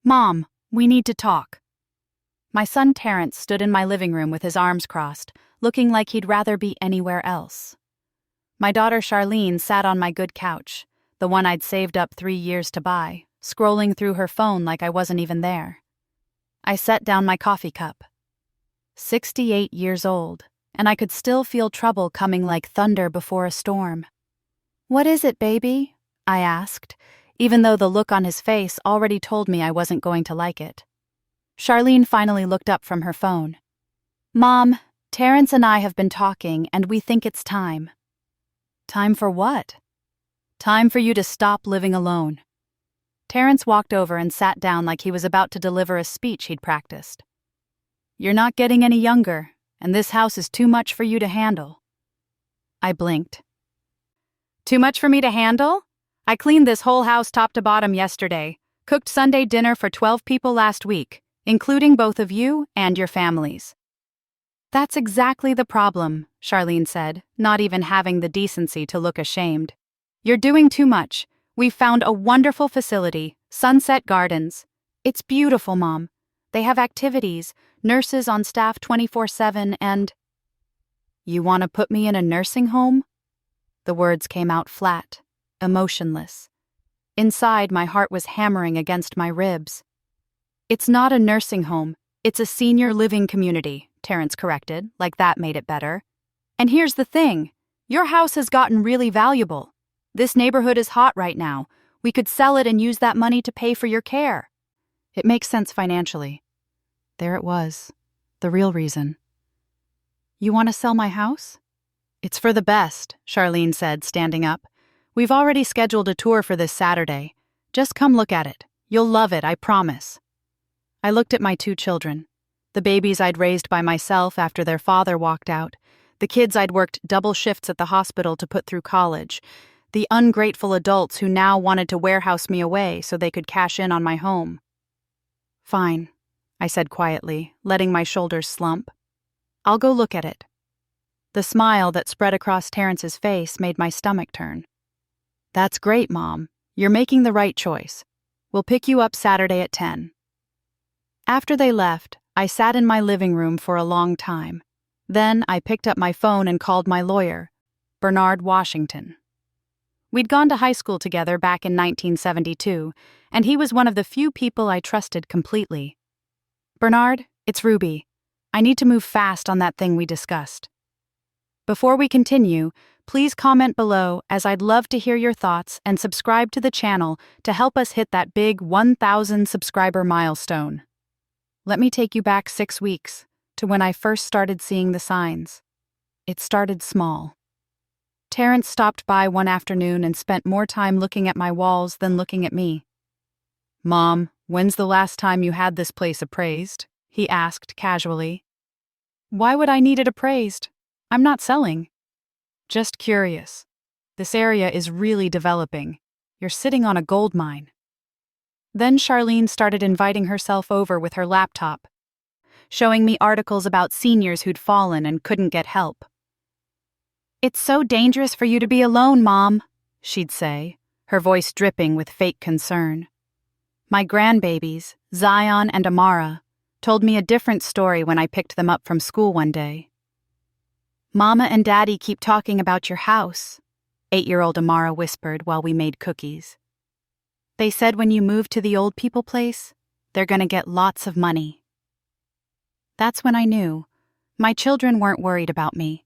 Mom, we need to talk. My son Terrence stood in my living room with his arms crossed, looking like he'd rather be anywhere else. My daughter Charlene sat on my good couch, the one I'd saved up 3 years to buy, scrolling through her phone like I wasn't even there. I set down my coffee cup. 68 years old, and I could still feel trouble coming like thunder before a storm. "What is it, baby?" I asked, even though the look on his face already told me I wasn't going to like it. Charlene finally looked up from her phone. "Mom, Terrence and I have been talking, and we think it's time." "Time for what?" "Time for you to stop living alone." Terrence walked over and sat down like he was about to deliver a speech he'd practiced. "You're not getting any younger, and this house is too much for you to handle." I blinked. "Too much for me to handle? I cleaned this whole house top to bottom yesterday, cooked Sunday dinner for 12 people last week, including both of you and your families." "That's exactly the problem," Charlene said, not even having the decency to look ashamed. "You're doing too much. We've found a wonderful facility, Sunset Gardens. It's beautiful, Mom. They have activities, nurses on staff 24/7, and—" "You want to put me in a nursing home?" The words came out flat, emotionless. Inside, my heart was hammering against my ribs. "It's not a nursing home, it's a senior living community," Terrence corrected, like that made it better. "And here's the thing, your house has gotten really valuable. This neighborhood is hot right now. We could sell it and use that money to pay for your care." It makes sense financially. There it was, the real reason. "You want to sell my house?" "It's for the best," Charlene said, standing up. "We've already scheduled a tour for this Saturday. Just come look at it. You'll love it, I promise." I looked at my 2 children, the babies I'd raised by myself after their father walked out, the kids I'd worked double shifts at the hospital to put through college, the ungrateful adults who now wanted to warehouse me away so they could cash in on my home. "Fine," I said quietly, letting my shoulders slump. "I'll go look at it." The smile that spread across Terrence's face made my stomach turn. "That's great, Mom. You're making the right choice. We'll pick you up Saturday at 10. After they left, I sat in my living room for a long time. Then I picked up my phone and called my lawyer, Bernard Washington. We'd gone to high school together back in 1972, and he was one of the few people I trusted completely. "Bernard, it's Ruby. I need to move fast on that thing we discussed. Before we continue, please comment below, as I'd love to hear your thoughts, and subscribe to the channel to help us hit that big 1,000 subscriber milestone." Let me take you back 6 weeks, to when I first started seeing the signs. It started small. Terrence stopped by one afternoon and spent more time looking at my walls than looking at me. "Mom, when's the last time you had this place appraised?" he asked casually. "Why would I need it appraised? I'm not selling." "Just curious. This area is really developing. You're sitting on a gold mine." Then Charlene started inviting herself over with her laptop, showing me articles about seniors who'd fallen and couldn't get help. "It's so dangerous for you to be alone, Mom," she'd say, her voice dripping with fake concern. My grandbabies, Zion and Amara, told me a different story when I picked them up from school one day. "Mama and Daddy keep talking about your house," 8-year-old Amara whispered while we made cookies. "They said when you move to the old people place, they're gonna get lots of money." That's when I knew. My children weren't worried about me.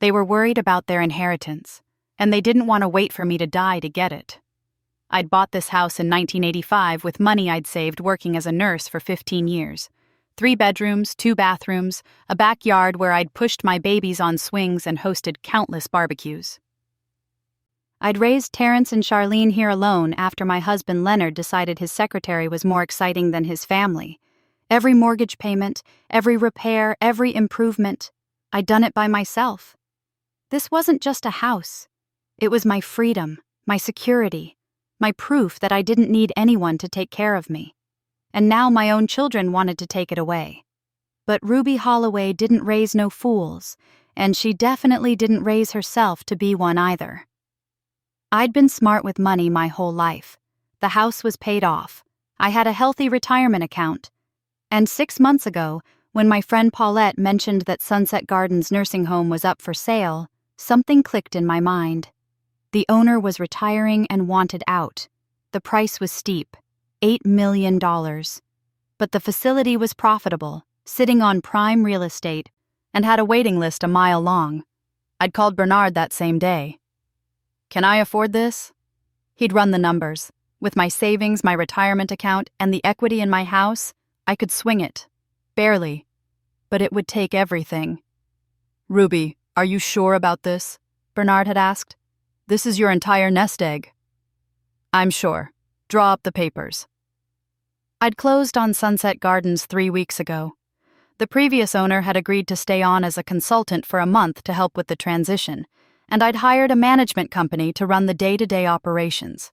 They were worried about their inheritance, and they didn't want to wait for me to die to get it. I'd bought this house in 1985 with money I'd saved working as a nurse for 15 years. 3 bedrooms, 2 bathrooms, a backyard where I'd pushed my babies on swings and hosted countless barbecues. I'd raised Terrence and Charlene here alone after my husband Leonard decided his secretary was more exciting than his family. Every mortgage payment, every repair, every improvement, I'd done it by myself. This wasn't just a house. It was my freedom, my security, my proof that I didn't need anyone to take care of me. And now my own children wanted to take it away. But Ruby Holloway didn't raise no fools, and she definitely didn't raise herself to be one either. I'd been smart with money my whole life. The house was paid off. I had a healthy retirement account. And 6 months ago, when my friend Paulette mentioned that Sunset Gardens nursing home was up for sale, something clicked in my mind. The owner was retiring and wanted out. The price was steep, $8 million. But the facility was profitable, sitting on prime real estate, and had a waiting list a mile long. I'd called Bernard that same day. "Can I afford this?" He'd run the numbers. With my savings, my retirement account, and the equity in my house, I could swing it. Barely. But it would take everything. "Ruby, are you sure about this?" Bernard had asked. "This is your entire nest egg." "I'm sure. Draw up the papers." I'd closed on Sunset Gardens 3 weeks ago. The previous owner had agreed to stay on as a consultant for a month to help with the transition, and I'd hired a management company to run the day-to-day operations.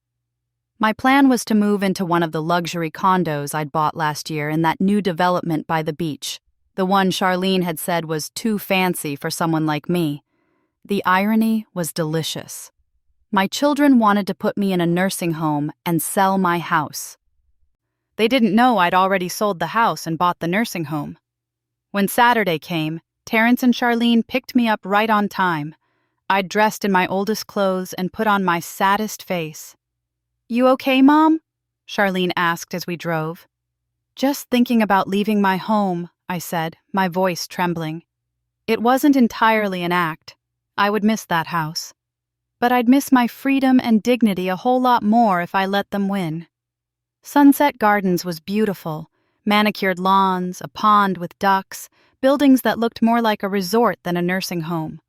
My plan was to move into one of the luxury condos I'd bought last year in that new development by the beach, the one Charlene had said was too fancy for someone like me. The irony was delicious. My children wanted to put me in a nursing home and sell my house. They didn't know I'd already sold the house and bought the nursing home. When Saturday came, Terrence and Charlene picked me up right on time. I'd dressed in my oldest clothes and put on my saddest face. "You okay, Mom?" Charlene asked as we drove. "Just thinking about leaving my home," I said, my voice trembling. It wasn't entirely an act. I would miss that house. But I'd miss my freedom and dignity a whole lot more if I let them win. Sunset Gardens was beautiful. Manicured lawns, a pond with ducks, buildings that looked more like a resort than a nursing home.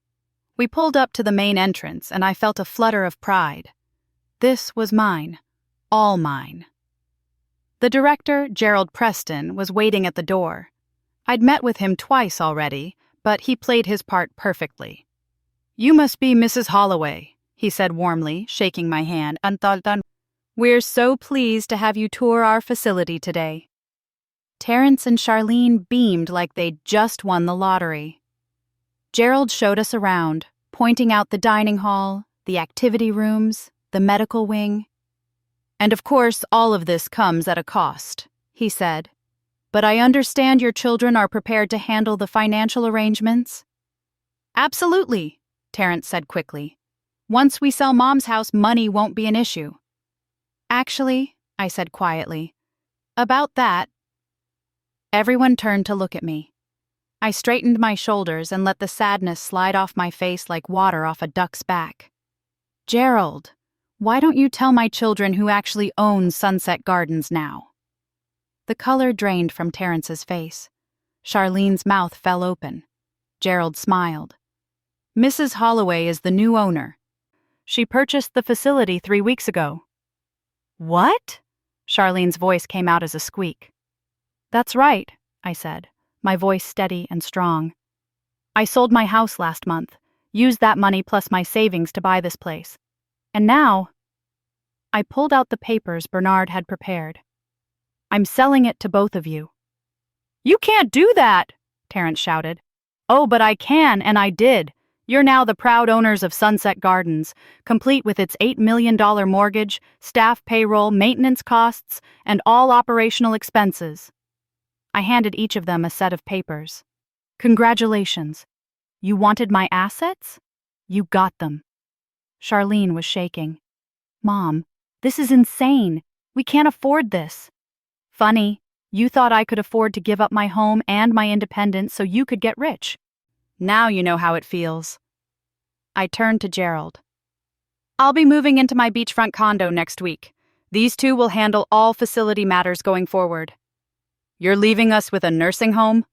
We pulled up to the main entrance, and I felt a flutter of pride. This was mine. All mine. The director, Gerald Preston, was waiting at the door. I'd met with him twice already, but he played his part perfectly. "You must be Mrs. Holloway," he said warmly, shaking my hand. "We're so pleased to have you tour our facility today." Terrence and Charlene beamed like they'd just won the lottery. Gerald showed us around, pointing out the dining hall, the activity rooms, the medical wing. "And of course, all of this comes at a cost," he said. "But I understand your children are prepared to handle the financial arrangements?" "Absolutely," Terrence said quickly. "Once we sell Mom's house, money won't be an issue." "Actually," I said quietly, "about that..." Everyone turned to look at me. I straightened my shoulders and let the sadness slide off my face like water off a duck's back. "Gerald, why don't you tell my children who actually owns Sunset Gardens now?" The color drained from Terrence's face. Charlene's mouth fell open. Gerald smiled. "Mrs. Holloway is the new owner. She purchased the facility 3 weeks ago." "What?" Charlene's voice came out as a squeak. "That's right," I said, my voice steady and strong. "I sold my house last month, used that money plus my savings to buy this place. And now..." I pulled out the papers Bernard had prepared. "I'm selling it to both of you." "You can't do that!" Terrence shouted. "Oh, but I can, and I did. You're now the proud owners of Sunset Gardens, complete with its $8 million mortgage, staff payroll, maintenance costs, and all operational expenses." I handed each of them a set of papers. "Congratulations. You wanted my assets? You got them." Charlene was shaking. "Mom, this is insane. We can't afford this." "Funny, you thought I could afford to give up my home and my independence so you could get rich. Now you know how it feels." I turned to Gerald. "I'll be moving into my beachfront condo next week. These two will handle all facility matters going forward." "You're leaving us with a nursing home?"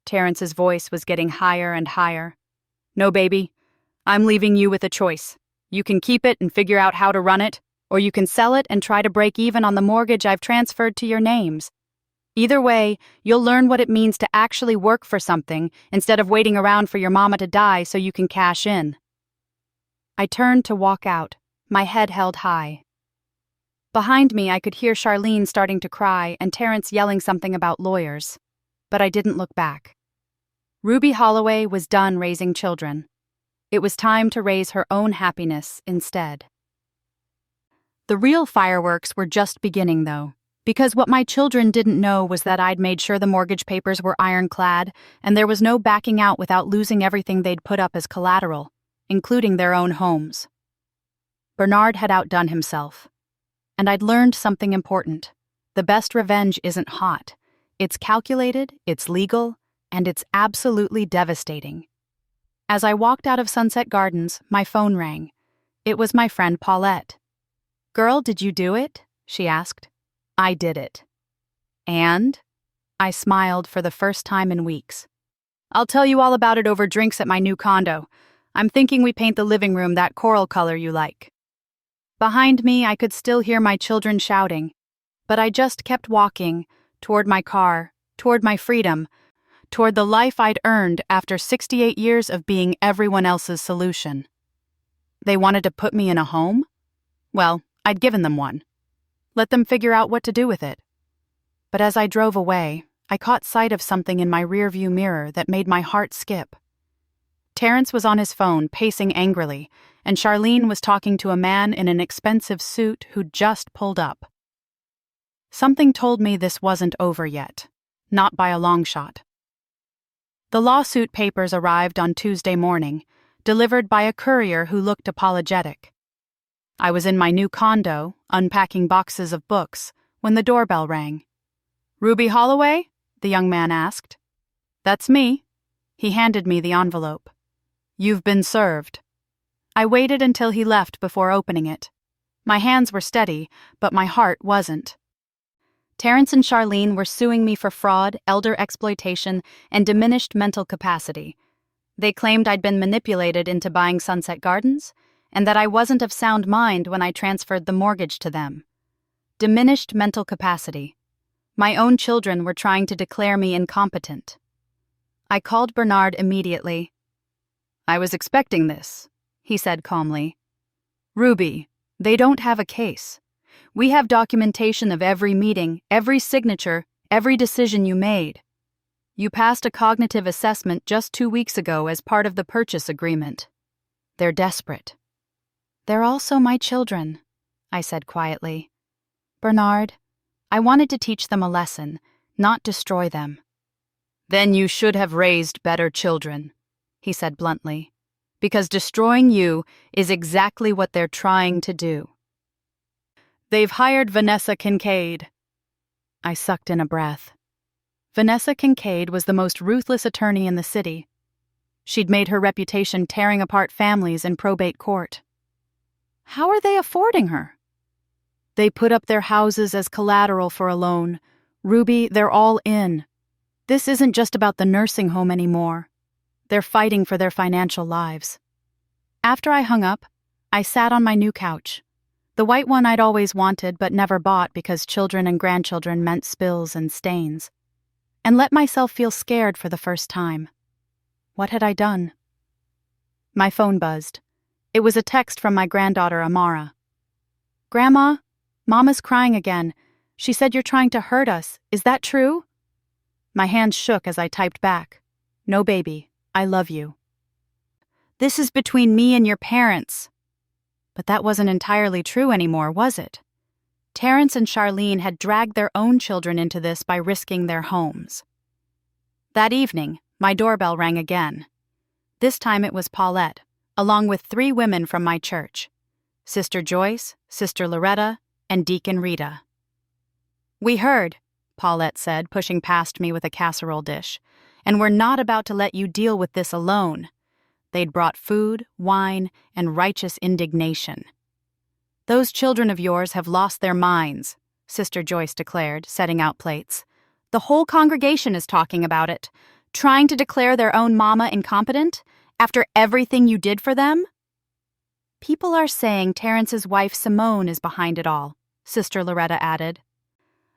Terrence's voice was getting higher and higher. "No, baby. I'm leaving you with a choice. You can keep it and figure out how to run it, or you can sell it and try to break even on the mortgage I've transferred to your names. Either way, you'll learn what it means to actually work for something instead of waiting around for your mama to die so you can cash in." I turned to walk out, my head held high. Behind me, I could hear Charlene starting to cry and Terrence yelling something about lawyers, but I didn't look back. Ruby Holloway was done raising children. It was time to raise her own happiness instead. The real fireworks were just beginning, though, Because what my children didn't know was that I'd made sure the mortgage papers were ironclad, and there was no backing out without losing everything they'd put up as collateral, including their own homes. Bernard had outdone himself. And I'd learned something important. The best revenge isn't hot. It's calculated, it's legal, and it's absolutely devastating. As I walked out of Sunset Gardens, my phone rang. It was my friend Paulette. "Girl, did you do it?" she asked. "I did it." "And?" I smiled for the first time in weeks. "I'll tell you all about it over drinks at my new condo. I'm thinking we paint the living room that coral color you like." Behind me, I could still hear my children shouting, but I just kept walking, toward my car, toward my freedom, toward the life I'd earned after 68 years of being everyone else's solution. They wanted to put me in a home? Well, I'd given them one. Let them figure out what to do with it. But as I drove away, I caught sight of something in my rearview mirror that made my heart skip. Terrence was on his phone, pacing angrily, and Charlene was talking to a man in an expensive suit who'd just pulled up. Something told me this wasn't over yet, not by a long shot. The lawsuit papers arrived on Tuesday morning, delivered by a courier who looked apologetic. I was in my new condo, unpacking boxes of books, when the doorbell rang. "Ruby Holloway?" the young man asked. "That's me." He handed me the envelope. "You've been served." I waited until he left before opening it. My hands were steady, but my heart wasn't. Terrence and Charlene were suing me for fraud, elder exploitation, and diminished mental capacity. They claimed I'd been manipulated into buying Sunset Gardens, and that I wasn't of sound mind when I transferred the mortgage to them. Diminished mental capacity. My own children were trying to declare me incompetent. I called Bernard immediately. "I was expecting this," he said calmly. "Ruby, they don't have a case. We have documentation of every meeting, every signature, every decision you made. You passed a cognitive assessment just 2 weeks ago as part of the purchase agreement. They're desperate." "They're also my children," I said quietly. "Bernard, I wanted to teach them a lesson, not destroy them." "Then you should have raised better children," he said bluntly, "because destroying you is exactly what they're trying to do." "They've hired Vanessa Kincaid." I sucked in a breath. Vanessa Kincaid was the most ruthless attorney in the city. She'd made her reputation tearing apart families in probate court. How are they affording her? "They put up their houses as collateral for a loan. Ruby, they're all in. This isn't just about the nursing home anymore. They're fighting for their financial lives." After I hung up, I sat on my new couch, the white one I'd always wanted but never bought because children and grandchildren meant spills and stains, and let myself feel scared for the first time. What had I done? My phone buzzed. It was a text from my granddaughter Amara. "Grandma, Mama's crying again. She said you're trying to hurt us. Is that true?" My hands shook as I typed back. "No, baby, I love you." "This is between me and your parents." But that wasn't entirely true anymore, was it? Terrence and Charlene had dragged their own children into this by risking their homes. That evening, my doorbell rang again. This time it was Paulette, along with 3 women from my church: Sister Joyce, Sister Loretta, and Deacon Rita. "We heard," Paulette said, pushing past me with a casserole dish, "and we're not about to let you deal with this alone." They'd brought food, wine, and righteous indignation. "Those children of yours have lost their minds," Sister Joyce declared, setting out plates. "The whole congregation is talking about it, trying to declare their own mama incompetent after everything you did for them." "People are saying Terrence's wife Simone is behind it all," Sister Loretta added.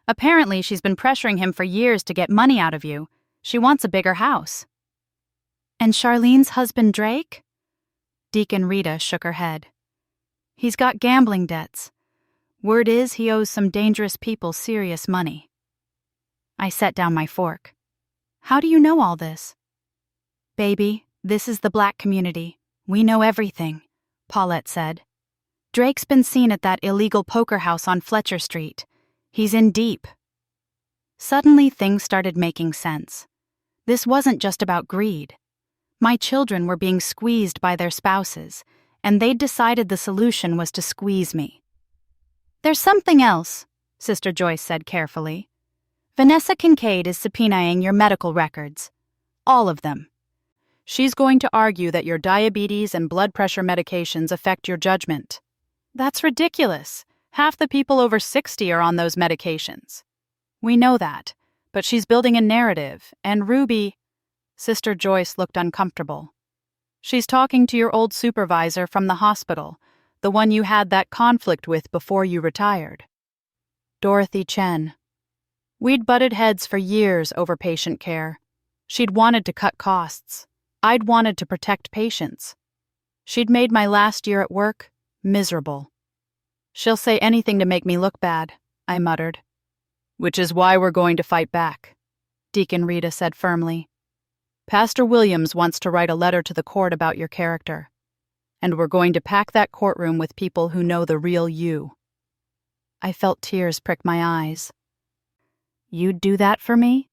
"Apparently she's been pressuring him for years to get money out of you. She wants a bigger house." "And Charlene's husband Drake?" Deacon Rita shook her head. "He's got gambling debts. Word is he owes some dangerous people serious money." I set down my fork. "How do you know all this?" "Baby, this is the Black community. We know everything," Paulette said. "Drake's been seen at that illegal poker house on Fletcher Street. He's in deep. Suddenly, things started making sense. This wasn't just about greed. My children were being squeezed by their spouses, and they'd decided the solution was to squeeze me. There's something else, Sister Joyce said carefully. Vanessa Kincaid is subpoenaing your medical records. All of them. She's going to argue that your diabetes and blood pressure medications affect your judgment. That's ridiculous. Half the people over 60 are on those medications. We know that, but she's building a narrative, and Ruby... Sister Joyce looked uncomfortable. She's talking to your old supervisor from the hospital, the one you had that conflict with before you retired. Dorothy Chen. We'd butted heads for years over patient care. She'd wanted to cut costs. I'd wanted to protect patients. She'd made my last year at work miserable. She'll say anything to make me look bad, I muttered. Which is why we're going to fight back, Deacon Rita said firmly. Pastor Williams wants to write a letter to the court about your character, and we're going to pack that courtroom with people who know the real you. I felt tears prick my eyes. You'd do that for me?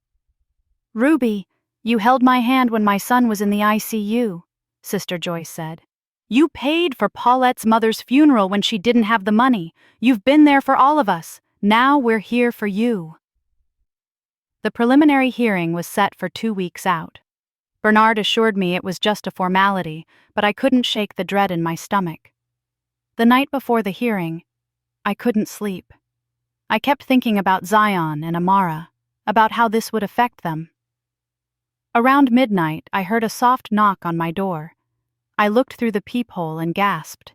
Ruby, you held my hand when my son was in the ICU, Sister Joyce said. You paid for Paulette's mother's funeral when she didn't have the money. You've been there for all of us. Now we're here for you. The preliminary hearing was set for 2 weeks out. Bernard assured me it was just a formality, but I couldn't shake the dread in my stomach. The night before the hearing, I couldn't sleep. I kept thinking about Zion and Amara, about how this would affect them. Around midnight, I heard a soft knock on my door. I looked through the peephole and gasped.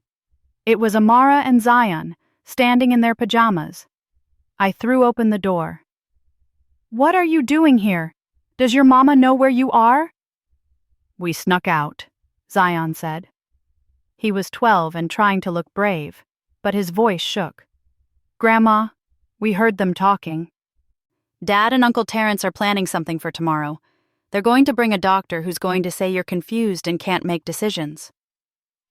It was Amara and Zion, standing in their pajamas. I threw open the door. What are you doing here? Does your mama know where you are? We snuck out, Zion said. He was 12 and trying to look brave, but his voice shook. Grandma, we heard them talking. Dad and Uncle Terrence are planning something for tomorrow. They're going to bring a doctor who's going to say you're confused and can't make decisions.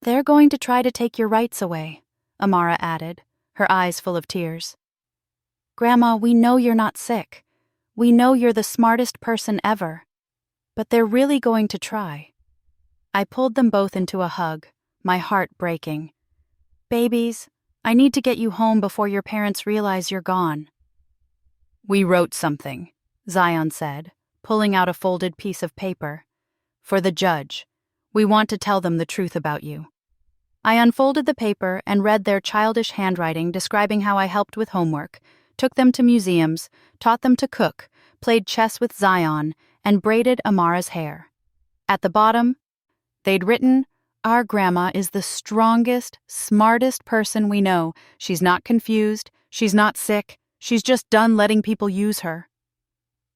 They're going to try to take your rights away, Amara added, her eyes full of tears. Grandma, we know you're not sick. We know you're the smartest person ever. But they're really going to try. I pulled them both into a hug, my heart breaking. Babies, I need to get you home before your parents realize you're gone. We wrote something, Zion said, pulling out a folded piece of paper. For the judge. We want to tell them the truth about you. I unfolded the paper and read their childish handwriting describing how I helped with homework, took them to museums, taught them to cook, played chess with Zion, and braided Amara's hair. At the bottom, they'd written, Our grandma is the strongest, smartest person we know. She's not confused, she's not sick, she's just done letting people use her.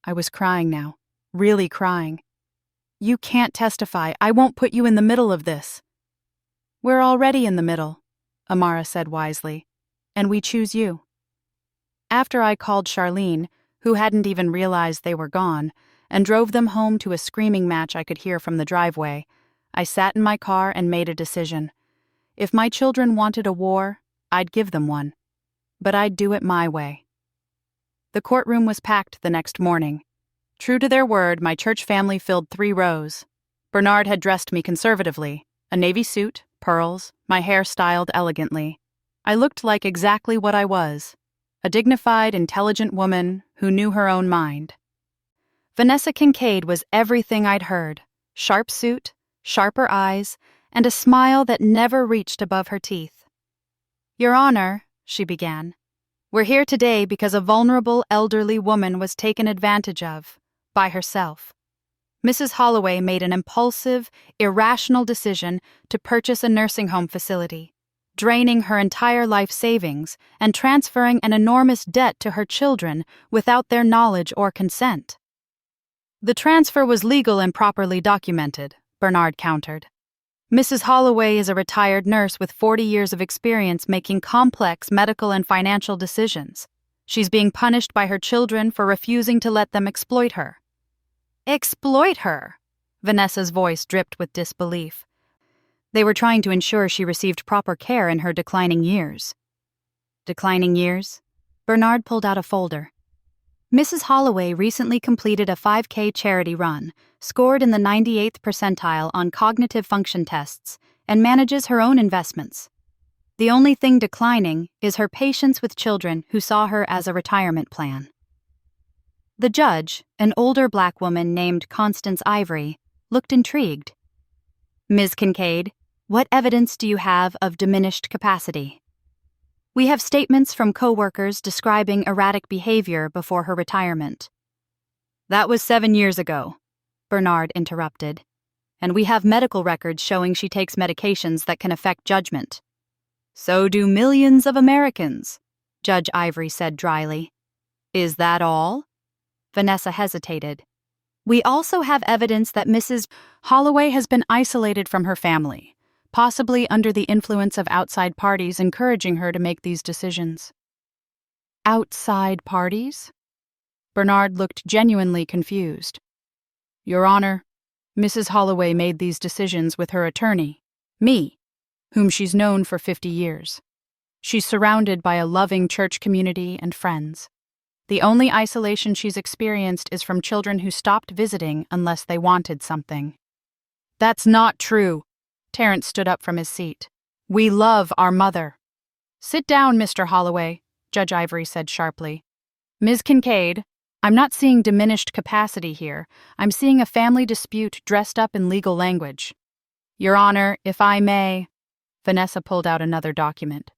I was crying now, really crying. You can't testify. I won't put you in the middle of this. We're already in the middle, Amara said wisely, and we choose you. After I called Charlene, who hadn't even realized they were gone, and drove them home to a screaming match I could hear from the driveway, I sat in my car and made a decision. If my children wanted a war, I'd give them one. But I'd do it my way. The courtroom was packed the next morning. True to their word, my church family filled 3 rows. Bernard had dressed me conservatively, a navy suit, pearls, my hair styled elegantly. I looked like exactly what I was, a dignified, intelligent woman who knew her own mind. Vanessa Kincaid was everything I'd heard, sharp suit, sharper eyes, and a smile that never reached above her teeth. Your Honor, she began, we're here today because a vulnerable elderly woman was taken advantage of, by herself. Mrs. Holloway made an impulsive, irrational decision to purchase a nursing home facility, draining her entire life savings and transferring an enormous debt to her children without their knowledge or consent. The transfer was legal and properly documented, Bernard countered. Mrs. Holloway is a retired nurse with 40 years of experience making complex medical and financial decisions. She's being punished by her children for refusing to let them exploit her. Exploit her? Vanessa's voice dripped with disbelief. They were trying to ensure she received proper care in her declining years. Declining years? Bernard pulled out a folder. Mrs. Holloway recently completed a 5K charity run, scored in the 98th percentile on cognitive function tests, and manages her own investments. The only thing declining is her patience with children who saw her as a retirement plan. The judge, an older black woman named Constance Ivory, looked intrigued. Ms. Kincaid, what evidence do you have of diminished capacity? We have statements from co-workers describing erratic behavior before her retirement. That was 7 years ago, Bernard interrupted. And we have medical records showing she takes medications that can affect judgment. So do millions of Americans, Judge Ivory said dryly. Is that all? Vanessa hesitated. We also have evidence that Mrs. Holloway has been isolated from her family, possibly under the influence of outside parties encouraging her to make these decisions. Outside parties? Bernard looked genuinely confused. Your Honor, Mrs. Holloway made these decisions with her attorney, me, whom she's known for 50 years. She's surrounded by a loving church community and friends. The only isolation she's experienced is from children who stopped visiting unless they wanted something. That's not true. Terrence stood up from his seat. We love our mother. Sit down, Mr. Holloway, Judge Ivory said sharply. Ms. Kincaid, I'm not seeing diminished capacity here. I'm seeing a family dispute dressed up in legal language. Your Honor, if I may... Vanessa pulled out another document.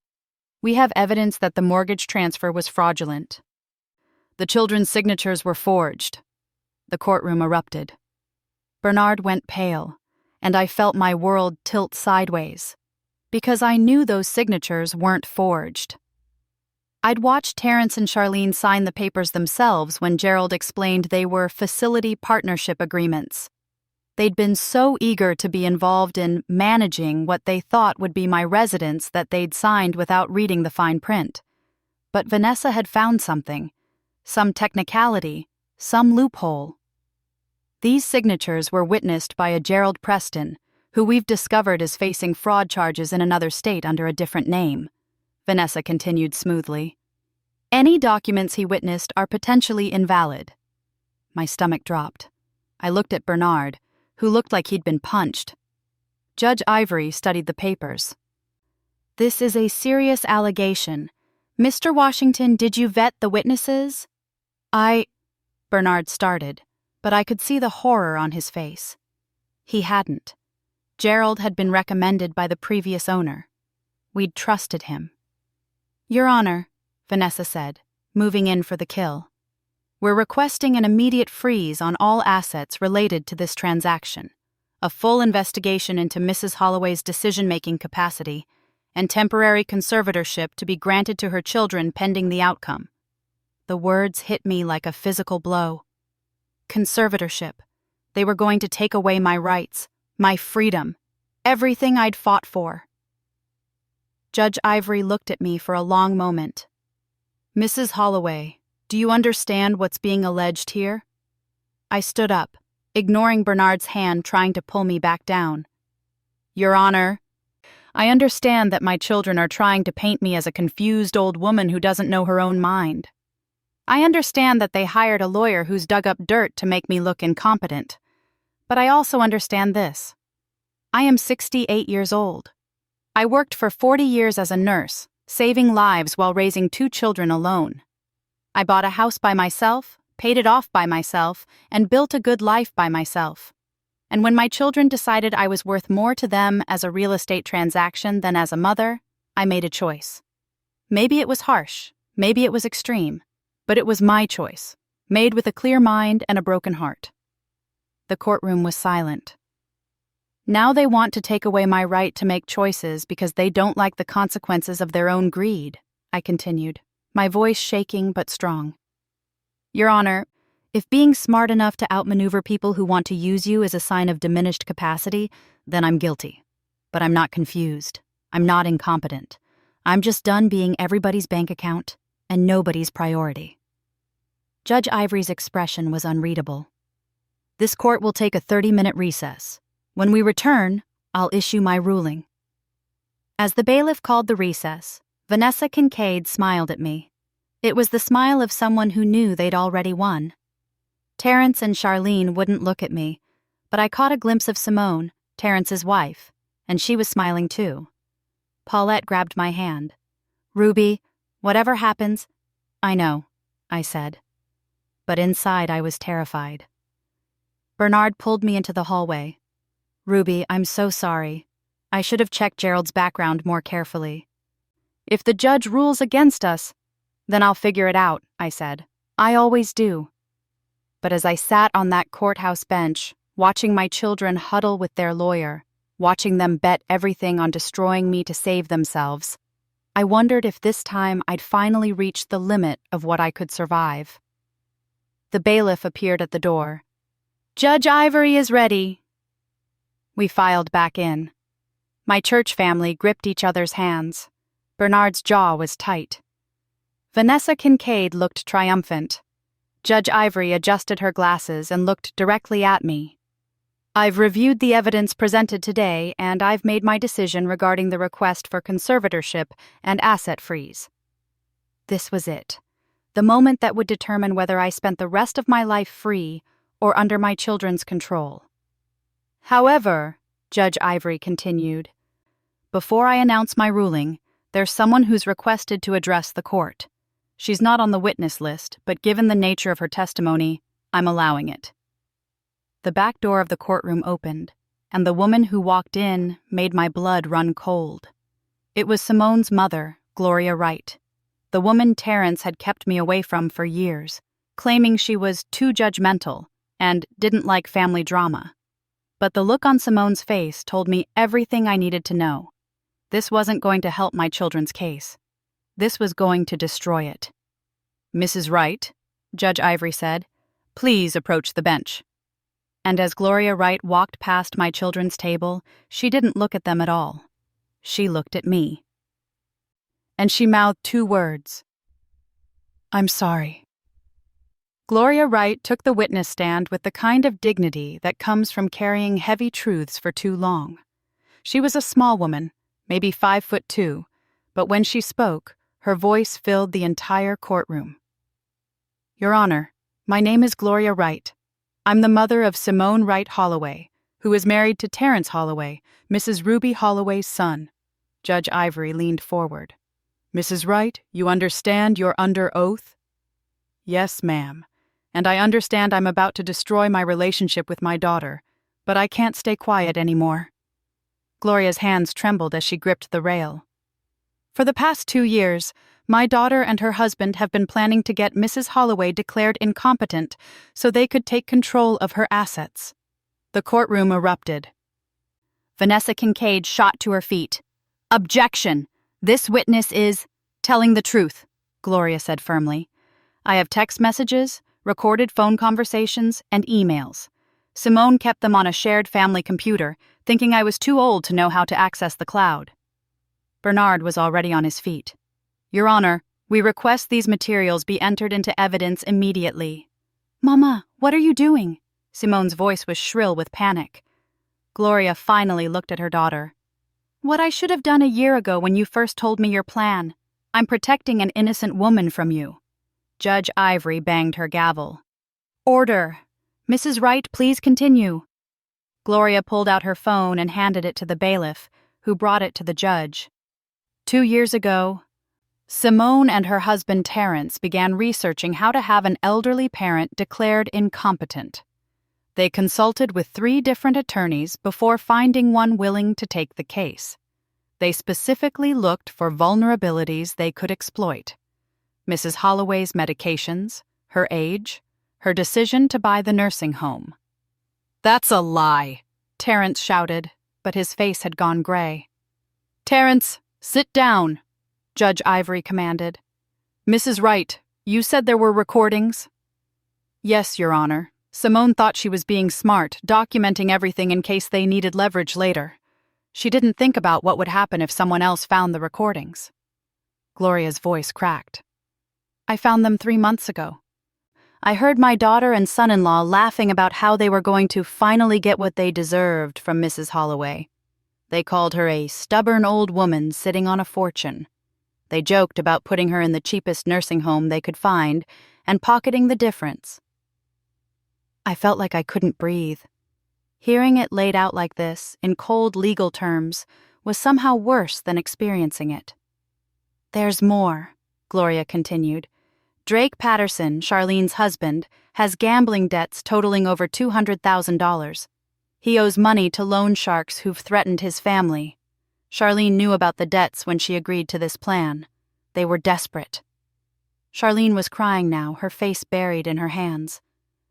We have evidence that the mortgage transfer was fraudulent. The children's signatures were forged. The courtroom erupted. Bernard went pale, and I felt my world tilt sideways, because I knew those signatures weren't forged. I'd watched Terrence and Charlene sign the papers themselves when Gerald explained they were facility partnership agreements. They'd been so eager to be involved in managing what they thought would be my residence that they'd signed without reading the fine print. But Vanessa had found something, some technicality, some loophole. These signatures were witnessed by a Gerald Preston, who we've discovered is facing fraud charges in another state under a different name. Vanessa continued smoothly. Any documents he witnessed are potentially invalid. My stomach dropped. I looked at Bernard, who looked like he'd been punched. Judge Ivory studied the papers. This is a serious allegation. Mr. Washington, did you vet the witnesses? Bernard started, but I could see the horror on his face. He hadn't. Gerald had been recommended by the previous owner. We'd trusted him. Your Honor, Vanessa said, moving in for the kill. We're requesting an immediate freeze on all assets related to this transaction, a full investigation into Mrs. Holloway's decision-making capacity, and temporary conservatorship to be granted to her children pending the outcome. The words hit me like a physical blow. Conservatorship. They were going to take away my rights, my freedom, everything I'd fought for. Judge Ivory looked at me for a long moment. Mrs. Holloway, do you understand what's being alleged here? I stood up, ignoring Bernard's hand trying to pull me back down. Your Honor, I understand that my children are trying to paint me as a confused old woman who doesn't know her own mind. I understand that they hired a lawyer who's dug up dirt to make me look incompetent. But I also understand this. I am 68 years old. I worked for 40 years as a nurse, saving lives while raising 2 children alone. I bought a house by myself, paid it off by myself, and built a good life by myself. And when my children decided I was worth more to them as a real estate transaction than as a mother, I made a choice. Maybe it was harsh, maybe it was extreme, but it was my choice, made with a clear mind and a broken heart. The courtroom was silent. Now they want to take away my right to make choices because they don't like the consequences of their own greed, I continued, my voice shaking but strong. Your Honor, if being smart enough to outmaneuver people who want to use you is a sign of diminished capacity, then I'm guilty. But I'm not confused. I'm not incompetent. I'm just done being everybody's bank account and nobody's priority. Judge Ivory's expression was unreadable. This court will take a 30-minute recess. When we return, I'll issue my ruling. As the bailiff called the recess, Vanessa Kincaid smiled at me. It was the smile of someone who knew they'd already won. Terrence and Charlene wouldn't look at me, but I caught a glimpse of Simone, Terrence's wife, and she was smiling too. Paulette grabbed my hand. "Ruby, whatever happens—" "I know," I said. But inside I was terrified. Bernard pulled me into the hallway. "Ruby, I'm so sorry. I should have checked Gerald's background more carefully." "If the judge rules against us, then I'll figure it out," I said. "I always do." But as I sat on that courthouse bench, watching my children huddle with their lawyer, watching them bet everything on destroying me to save themselves, I wondered if this time I'd finally reached the limit of what I could survive. The bailiff appeared at the door. "Judge Ivory is ready." We filed back in. My church family gripped each other's hands. Bernard's jaw was tight. Vanessa Kincaid looked triumphant. Judge Ivory adjusted her glasses and looked directly at me. "I've reviewed the evidence presented today, and I've made my decision regarding the request for conservatorship and asset freeze." This was it, the moment that would determine whether I spent the rest of my life free or under my children's control. "However," Judge Ivory continued, "before I announce my ruling, there's someone who's requested to address the court. She's not on the witness list, but given the nature of her testimony, I'm allowing it." The back door of the courtroom opened, and the woman who walked in made my blood run cold. It was Simone's mother, Gloria Wright, the woman Terrence had kept me away from for years, claiming she was too judgmental and didn't like family drama. But the look on Simone's face told me everything I needed to know. This wasn't going to help my children's case. This was going to destroy it. "Mrs. Wright," Judge Ivory said, "please approach the bench." And as Gloria Wright walked past my children's table, she didn't look at them at all. She looked at me. And she mouthed 2 words. "I'm sorry." Gloria Wright took the witness stand with the kind of dignity that comes from carrying heavy truths for too long. She was a small woman, maybe 5'2", but when she spoke, her voice filled the entire courtroom. "Your Honor, my name is Gloria Wright. I'm the mother of Simone Wright Holloway, who is married to Terrence Holloway, Mrs. Ruby Holloway's son." Judge Ivory leaned forward. "Mrs. Wright, you understand you're under oath?" "Yes, ma'am. And I understand I'm about to destroy my relationship with my daughter, but I can't stay quiet anymore." Gloria's hands trembled as she gripped the rail. "For the past 2 years, my daughter and her husband have been planning to get Mrs. Holloway declared incompetent so they could take control of her assets." The courtroom erupted. Vanessa Kincaid shot to her feet. "Objection! This witness is telling the truth," Gloria said firmly. "I have text messages, recorded phone conversations, and emails. Simone kept them on a shared family computer, thinking I was too old to know how to access the cloud." Bernard was already on his feet. "Your Honor, we request these materials be entered into evidence immediately." "Mama, what are you doing?" Simone's voice was shrill with panic. Gloria finally looked at her daughter. "What I should have done a year ago when you first told me your plan. I'm protecting an innocent woman from you." Judge Ivory banged her gavel. "Order! Mrs. Wright, please continue." Gloria pulled out her phone and handed it to the bailiff, who brought it to the judge. 2 years ago, Simone and her husband Terrence began researching how to have an elderly parent declared incompetent. They consulted with 3 different attorneys before finding one willing to take the case. They specifically looked for vulnerabilities they could exploit: Mrs. Holloway's medications, her age, her decision to buy the nursing home. "That's a lie," Terrence shouted, but his face had gone gray. "Terrence, sit down," Judge Ivory commanded. "Mrs. Wright, you said there were recordings?" "Yes, Your Honor. Simone thought she was being smart, documenting everything in case they needed leverage later. She didn't think about what would happen if someone else found the recordings." Gloria's voice cracked. "I found them 3 months ago. I heard my daughter and son-in-law laughing about how they were going to finally get what they deserved from Mrs. Holloway. They called her a stubborn old woman sitting on a fortune. They joked about putting her in the cheapest nursing home they could find and pocketing the difference. I felt like I couldn't breathe. Hearing it laid out like this, in cold legal terms, was somehow worse than experiencing it. "There's more," Gloria continued. "Drake Patterson, Charlene's husband, has gambling debts totaling over $200,000. He owes money to loan sharks who've threatened his family. Charlene knew about the debts when she agreed to this plan. They were desperate." Charlene was crying now, her face buried in her hands.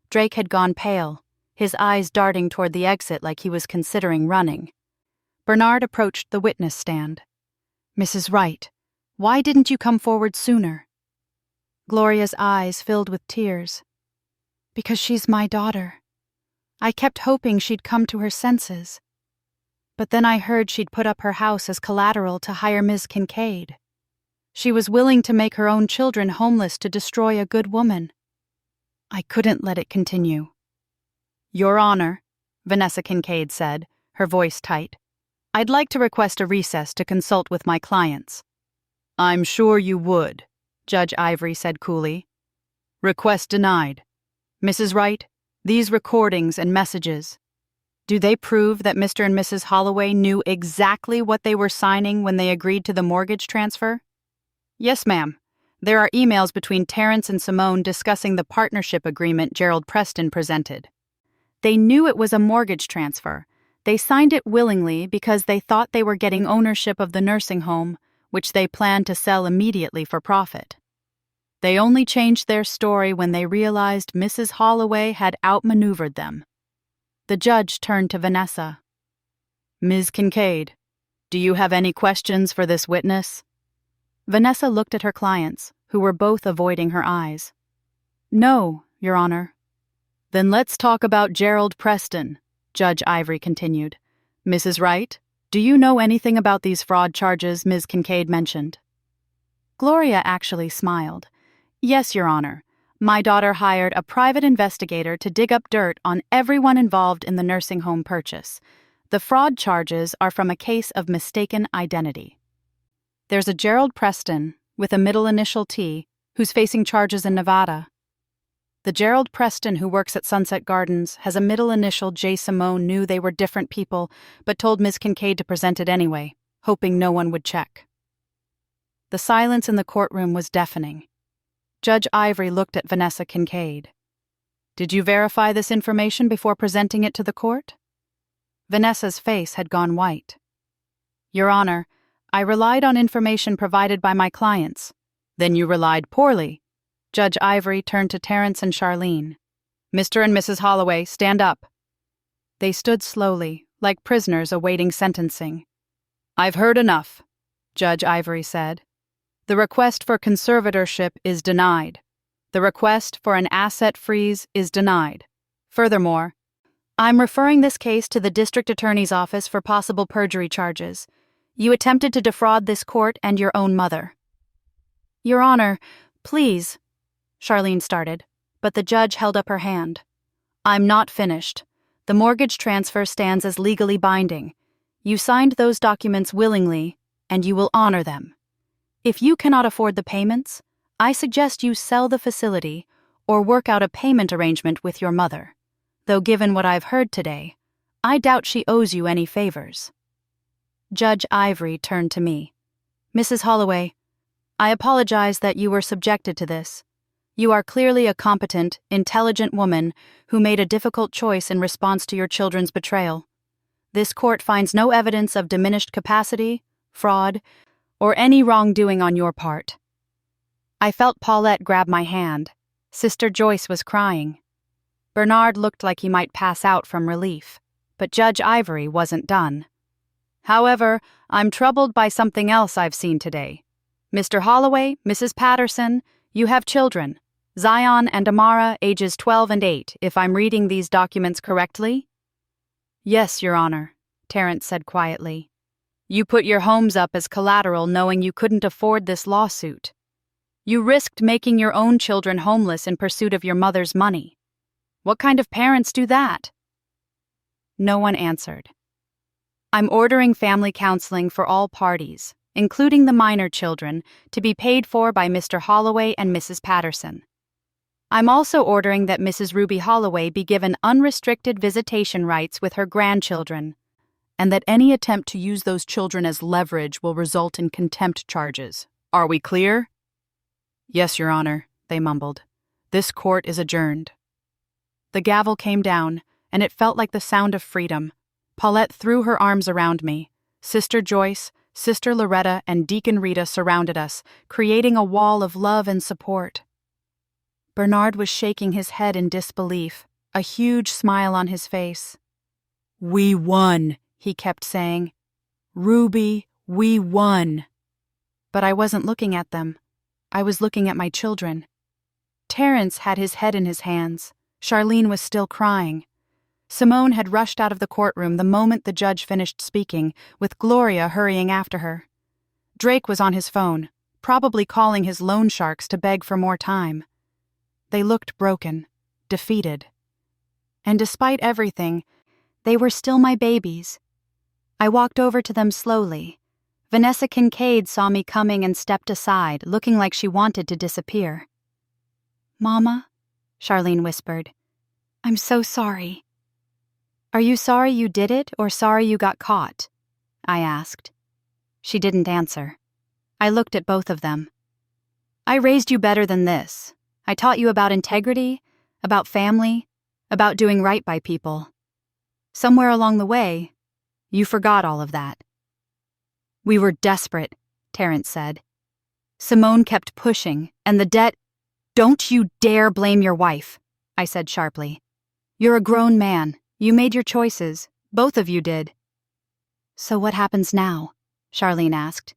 Drake had gone pale, his eyes darting toward the exit like he was considering running. Bernard approached the witness stand. "Mrs. Wright, why didn't you come forward sooner?" Gloria's eyes filled with tears. "Because she's my daughter. I kept hoping she'd come to her senses. But then I heard she'd put up her house as collateral to hire Ms. Kincaid. She was willing to make her own children homeless to destroy a good woman. I couldn't let it continue." "Your Honor," Vanessa Kincaid said, her voice tight, "I'd like to request a recess to consult with my clients." "I'm sure you would," Judge Ivory said coolly. "Request denied. Mrs. Wright, these recordings and messages, do they prove that Mr. and Mrs. Holloway knew exactly what they were signing when they agreed to the mortgage transfer?" "Yes, ma'am. There are emails between Terrence and Simone discussing the partnership agreement Gerald Preston presented. They knew it was a mortgage transfer. They signed it willingly because they thought they were getting ownership of the nursing home, which they planned to sell immediately for profit. They only changed their story when they realized Mrs. Holloway had outmaneuvered them." The judge turned to Vanessa. "Ms. Kincaid, do you have any questions for this witness?" Vanessa looked at her clients, who were both avoiding her eyes. "No, Your Honor." "Then let's talk about Gerald Preston," Judge Ivory continued. "Mrs. Wright, do you know anything about these fraud charges Ms. Kincaid mentioned?" Gloria actually smiled. "Yes, Your Honor. My daughter hired a private investigator to dig up dirt on everyone involved in the nursing home purchase. The fraud charges are from a case of mistaken identity. There's a Gerald Preston, with a middle initial T, who's facing charges in Nevada. The Gerald Preston who works at Sunset Gardens has a middle initial J. Simone knew they were different people, but told Ms. Kincaid to present it anyway, hoping no one would check." The silence in the courtroom was deafening. Judge Ivory looked at Vanessa Kincaid. "Did you verify this information before presenting it to the court?" Vanessa's face had gone white. "Your Honor, I relied on information provided by my clients." "Then you relied poorly." Judge Ivory turned to Terrence and Charlene. "Mr. and Mrs. Holloway, stand up." They stood slowly, like prisoners awaiting sentencing. "I've heard enough," Judge Ivory said. "The request for conservatorship is denied. The request for an asset freeze is denied. Furthermore, I'm referring this case to the District Attorney's Office for possible perjury charges. You attempted to defraud this court and your own mother." "Your Honor, please," Charlene started, but the judge held up her hand. "I'm not finished. The mortgage transfer stands as legally binding. You signed those documents willingly, and you will honor them. If you cannot afford the payments, I suggest you sell the facility or work out a payment arrangement with your mother. Though given what I've heard today, I doubt she owes you any favors." Judge Ivory turned to me. "Mrs. Holloway, I apologize that you were subjected to this. You are clearly a competent, intelligent woman who made a difficult choice in response to your children's betrayal. This court finds no evidence of diminished capacity, fraud, or any wrongdoing on your part." I felt Paulette grab my hand. Sister Joyce was crying. Bernard looked like he might pass out from relief, but Judge Ivory wasn't done. "However, I'm troubled by something else I've seen today. Mr. Holloway, Mrs. Patterson, you have children, Zion and Amara, ages 12 and 8, if I'm reading these documents correctly?" "Yes, Your Honor," Terrence said quietly. "You put your homes up as collateral knowing you couldn't afford this lawsuit. You risked making your own children homeless in pursuit of your mother's money. What kind of parents do that?" No one answered. "I'm ordering family counseling for all parties," including the minor children, to be paid for by Mr. Holloway and Mrs. Patterson. I'm also ordering that Mrs. Ruby Holloway be given unrestricted visitation rights with her grandchildren, and that any attempt to use those children as leverage will result in contempt charges. Are we clear? Yes, Your Honor, they mumbled. This court is adjourned. The gavel came down, and it felt like the sound of freedom. Paulette threw her arms around me. Sister Joyce, Sister Loretta, and Deacon Rita surrounded us, creating a wall of love and support. Bernard was shaking his head in disbelief, a huge smile on his face. We won, he kept saying. Ruby, we won. But I wasn't looking at them. I was looking at my children. Terrence had his head in his hands. Charlene was still crying. Simone had rushed out of the courtroom the moment the judge finished speaking, with Gloria hurrying after her. Drake was on his phone, probably calling his loan sharks to beg for more time. They looked broken, defeated. And despite everything, they were still my babies. I walked over to them slowly. Vanessa Kincaid saw me coming and stepped aside, looking like she wanted to disappear. Mama, Charlene whispered, I'm so sorry. Are you sorry you did it or sorry you got caught? I asked. She didn't answer. I looked at both of them. I raised you better than this. I taught you about integrity, about family, about doing right by people. Somewhere along the way, you forgot all of that. We were desperate, Terrence said. Simone kept pushing, and the debt— Don't you dare blame your wife, I said sharply. You're a grown man. You made your choices. Both of you did. So what happens now? Charlene asked.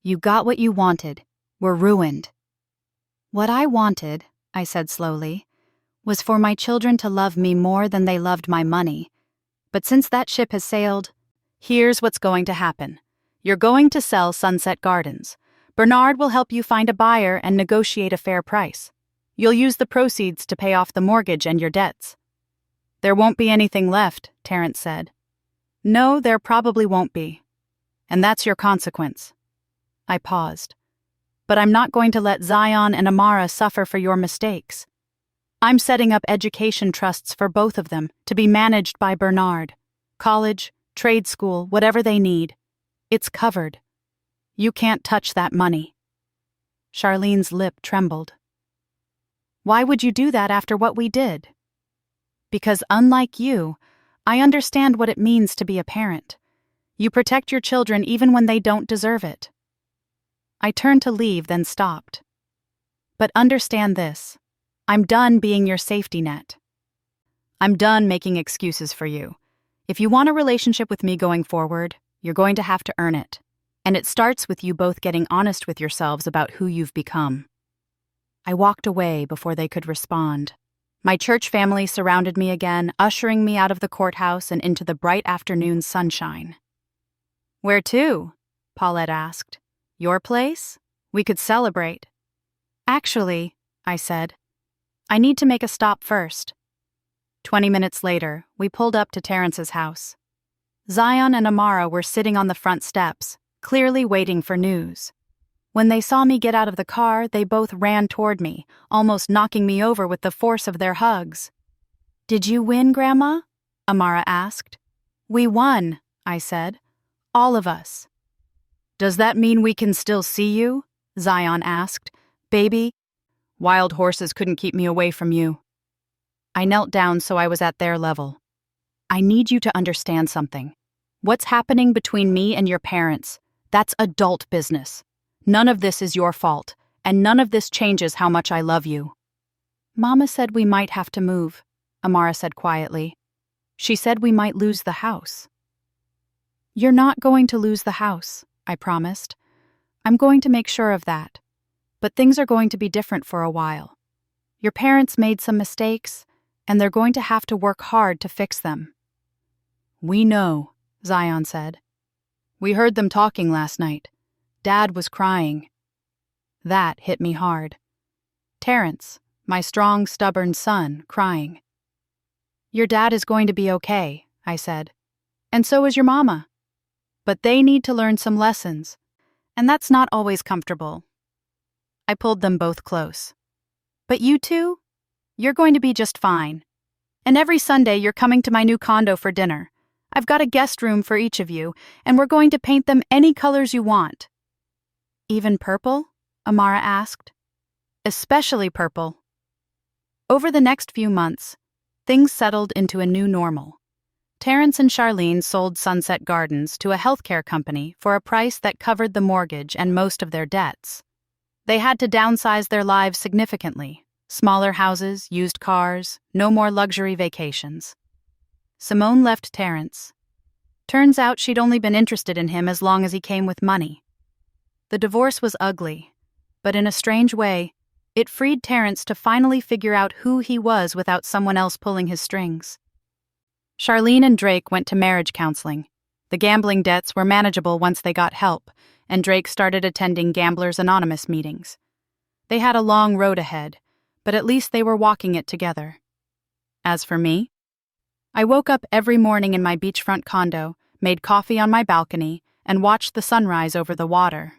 You got what you wanted. We're ruined. What I wanted, I said slowly, was for my children to love me more than they loved my money. But since that ship has sailed, here's what's going to happen. You're going to sell Sunset Gardens. Bernard will help you find a buyer and negotiate a fair price. You'll use the proceeds to pay off the mortgage and your debts. There won't be anything left, Terrence said. No, there probably won't be. And that's your consequence. I paused. But I'm not going to let Zion and Amara suffer for your mistakes. I'm setting up education trusts for both of them to be managed by Bernard. College, trade school, whatever they need. It's covered. You can't touch that money. Charlene's lip trembled. Why would you do that after what we did? Because unlike you, I understand what it means to be a parent. You protect your children even when they don't deserve it. I turned to leave, then stopped. But understand this. I'm done being your safety net. I'm done making excuses for you. If you want a relationship with me going forward, you're going to have to earn it. And it starts with you both getting honest with yourselves about who you've become. I walked away before they could respond. My church family surrounded me again, ushering me out of the courthouse and into the bright afternoon sunshine. Where to? Paulette asked. Your place? We could celebrate. Actually, I said, I need to make a stop first. 20 minutes later, we pulled up to Terrence's house. Zion and Amara were sitting on the front steps, clearly waiting for news. When they saw me get out of the car, they both ran toward me, almost knocking me over with the force of their hugs. Did you win, Grandma? Amara asked. We won, I said. All of us. Does that mean we can still see you? Zion asked. Baby, wild horses couldn't keep me away from you. I knelt down so I was at their level. I need you to understand something. What's happening between me and your parents? That's adult business. None of this is your fault, and none of this changes how much I love you. Mama said we might have to move, Amara said quietly. She said we might lose the house. You're not going to lose the house, I promised. I'm going to make sure of that. But things are going to be different for a while. Your parents made some mistakes, and they're going to have to work hard to fix them. We know, Zion said. We heard them talking last night. Dad was crying. That hit me hard. Terrence, my strong, stubborn son, crying. Your dad is going to be okay, I said. And so is your mama. But they need to learn some lessons. And that's not always comfortable. I pulled them both close. But you two? You're going to be just fine. And every Sunday you're coming to my new condo for dinner. I've got a guest room for each of you, and we're going to paint them any colors you want. Even purple? Amara asked. Especially purple. Over the next few months, things settled into a new normal. Terrence and Charlene sold Sunset Gardens to a healthcare company for a price that covered the mortgage and most of their debts. They had to downsize their lives significantly. Smaller houses, used cars, no more luxury vacations. Simone left Terrence. Turns out she'd only been interested in him as long as he came with money. The divorce was ugly, but in a strange way, it freed Terrence to finally figure out who he was without someone else pulling his strings. Charlene and Drake went to marriage counseling. The gambling debts were manageable once they got help, and Drake started attending Gamblers Anonymous meetings. They had a long road ahead, but at least they were walking it together. As for me, I woke up every morning in my beachfront condo, made coffee on my balcony, and watched the sunrise over the water.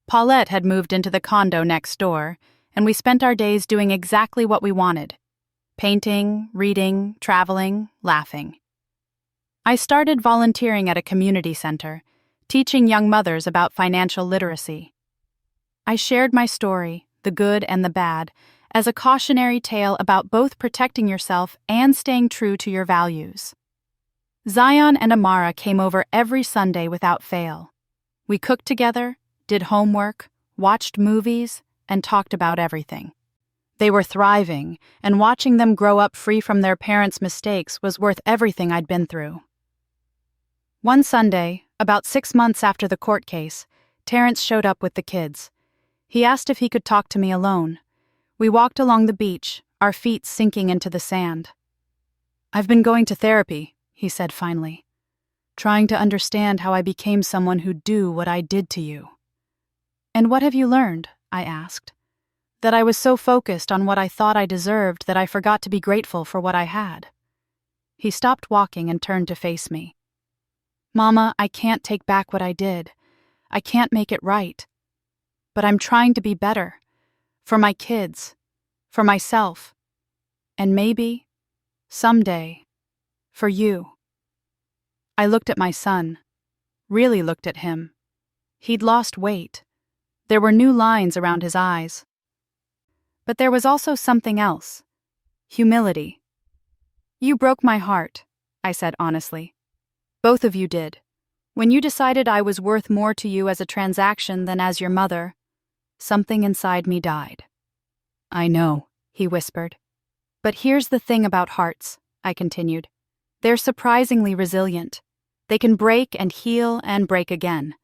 Paulette had moved into the condo next door, and we spent our days doing exactly what we wanted: painting, reading, traveling, laughing. I started volunteering at a community center, teaching young mothers about financial literacy. I shared my story, the good and the bad, as a cautionary tale about both protecting yourself and staying true to your values. Zion and Amara came over every Sunday without fail. We cooked together, did homework, watched movies, and talked about everything. They were thriving, and watching them grow up free from their parents' mistakes was worth everything I'd been through. One Sunday, about 6 months after the court case, Terrence showed up with the kids. He asked if he could talk to me alone. We walked along the beach, our feet sinking into the sand. "I've been going to therapy," he said finally, "trying to understand how I became someone who'd do what I did to you." "And what have you learned?" I asked. "That I was so focused on what I thought I deserved that I forgot to be grateful for what I had." He stopped walking and turned to face me. "Mama, I can't take back what I did. I can't make it right. But I'm trying to be better. For my kids. For myself. And maybe, someday, for you." I looked at my son. Really looked at him. He'd lost weight. There were new lines around his eyes. But there was also something else. Humility. "You broke my heart," I said honestly. "Both of you did. When you decided I was worth more to you as a transaction than as your mother, something inside me died." "I know," he whispered. "But here's the thing about hearts," I continued. "They're surprisingly resilient. They can break and heal and break again.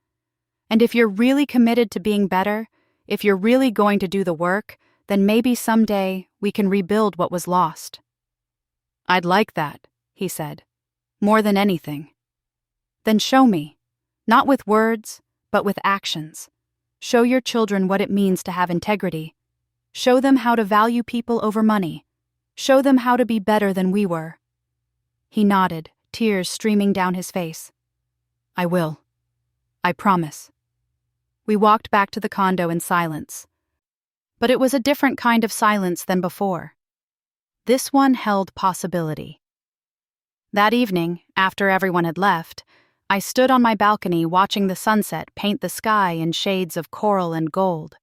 And if you're really committed to being better, if you're really going to do the work, then maybe someday we can rebuild what was lost." "I'd like that," he said, "more than anything." "Then show me. Not with words, but with actions. Show your children what it means to have integrity. Show them how to value people over money. Show them how to be better than we were." He nodded, tears streaming down his face. "I will. I promise." We walked back to the condo in silence. But it was a different kind of silence than before. This one held possibility. That evening, after everyone had left, I stood on my balcony watching the sunset paint the sky in shades of coral and gold.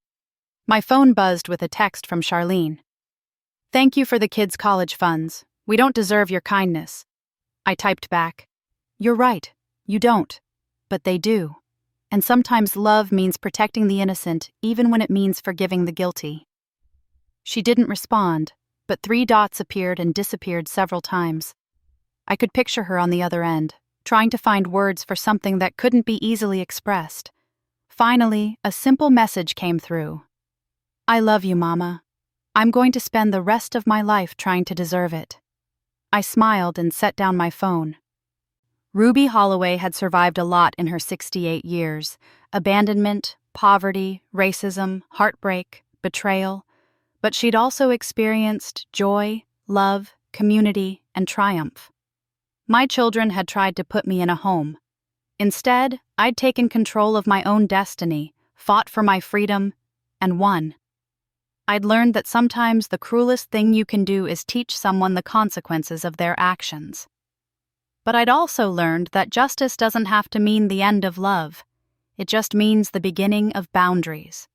My phone buzzed with a text from Charlene. "Thank you for the kids' college funds. We don't deserve your kindness." I typed back, "You're right, you don't. But they do. And sometimes love means protecting the innocent even when it means forgiving the guilty." She didn't respond, but 3 dots appeared and disappeared several times. I could picture her on the other end, trying to find words for something that couldn't be easily expressed. Finally, a simple message came through. "I love you, Mama. I'm going to spend the rest of my life trying to deserve it." I smiled and set down my phone. Ruby Holloway had survived a lot in her 68 years: abandonment, poverty, racism, heartbreak, betrayal. But she'd also experienced joy, love, community, and triumph. My children had tried to put me in a home. Instead, I'd taken control of my own destiny, fought for my freedom, and won. I'd learned that sometimes the cruelest thing you can do is teach someone the consequences of their actions. But I'd also learned that justice doesn't have to mean the end of love. It just means the beginning of boundaries.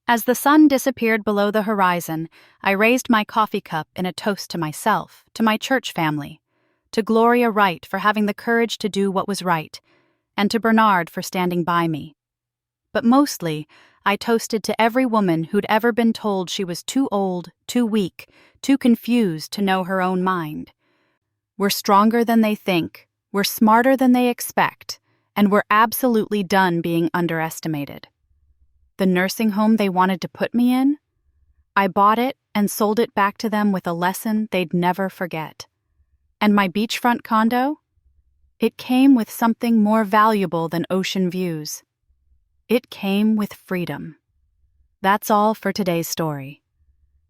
As the sun disappeared below the horizon, I raised my coffee cup in a toast to myself, to my church family, to Gloria Wright for having the courage to do what was right, and to Bernard for standing by me. But mostly, I toasted to every woman who'd ever been told she was too old, too weak, too confused to know her own mind. We're stronger than they think, we're smarter than they expect, and we're absolutely done being underestimated. The nursing home they wanted to put me in? I bought it and sold it back to them with a lesson they'd never forget. And my beachfront condo? It came with something more valuable than ocean views. It came with freedom. That's all for today's story.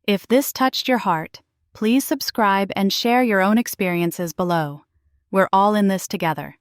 If this touched your heart, please subscribe and share your own experiences below. We're all in this together.